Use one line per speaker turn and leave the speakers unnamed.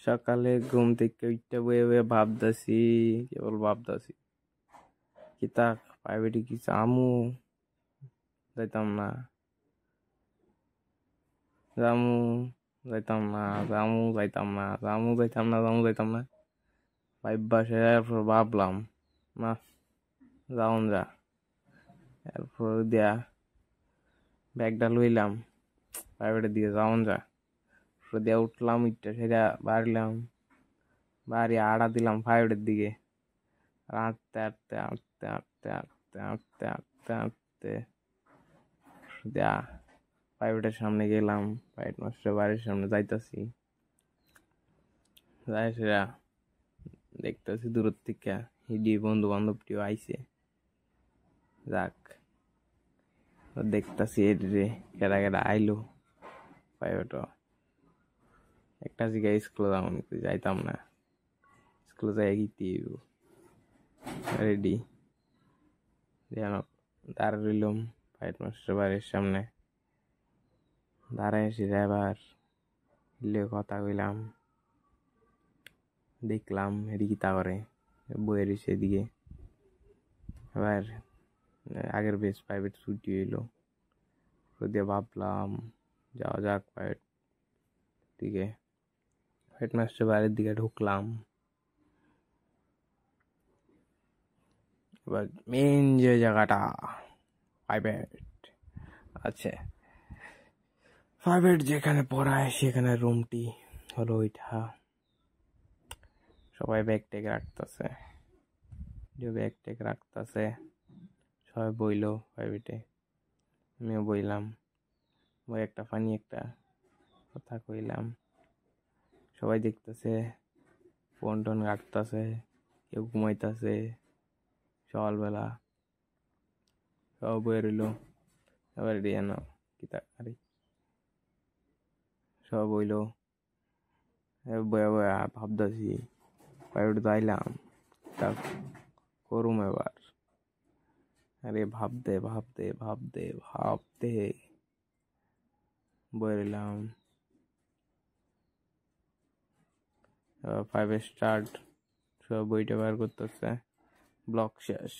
সকালে ঘুম থেকে উঠতে বয়ে বয়ে ভাবতাছি, কেবল ভাবতাছি কিতা প্রাইভেটে কি আমু, যাইতাম না, জামু, যাইতাম না, জামু, যাইতাম না, জামু, যাইতাম না, জামু, যাইতাম না। ভাববাসে এরপর ভাবলাম না, যাওন যা। এরপর দিয়া ব্যাগটা লইলাম, প্রাইভেটের দিকে যাওন যা। দিয়া উঠলাম, ইটটা সেটা বাড়লাম, বাড়ি আড়া দিলাম প্রাইভেটের দিকে। আঁটতে আঁটতে আঁটতে আঁটতে আঁটতে আঁটতে আঁটতে আঁটতে দিয়া প্রাইভেটের সামনে গেলাম। প্রাইভেট মাস্টারের বাড়ির সামনে যাইতাছি, যাই সেরা দেখতেছি দূরের থেকে হিডি বন্ধু বান্ধবটিও আইছে। যাক, দেখতেছি এডিরে কেডা কেডা আইলো প্রাইভেট। একটা জায়গায় স্কুলে যাইতাম না, স্কুলে যাই গিয়ে রেডি দাঁড়া রইলাম প্রাইভেট মাস্টারের বাড়ির সামনে। দাঁড়ায় এসে এবার কথা কইলাম, দেখলাম এদিকে তা করে বইয়ের সেদিকে। এবার আগের বেশ প্রাইভেট ছুটি হইলো, দিয়ে ভাবলাম যাওয়া যাক প্রাইভেট দিকে। হেডমাস্টার বাড়ির দিকে ঢুকলাম। এবার মেন যে জায়গাটা প্রাইভেট আছে, প্রাইভেট যেখানে পড়ায় সেখানে রুমটি হলো ওইটা। সবাই ব্যাগ ট্যাগ রাখতেছে, ব্যাগ ট্যাগ রাখতেছে, সবাই বইলো প্রাইভেটে, আমিও বইলাম। বই একটা ফানি একটা কথা কইলাম, সবাই দেখতেছে, ফোন টোন ঘাটতেছে, কেউ ঘুমাইতেছে। সকালবেলা সব বয়ে রইল। এবার যেন কিতা আরে সব বইল, বয়া বয়া ভাবতেছি প্রাইভেট তো আইলাম, তা করুম এবার। আরে ভাবতে ভাবতে ভাবতে ভাবতে বয়ে রইলাম। এবার 5 স্টার্ট, সব বইটা বার করতেছে, ব্লক শেষ।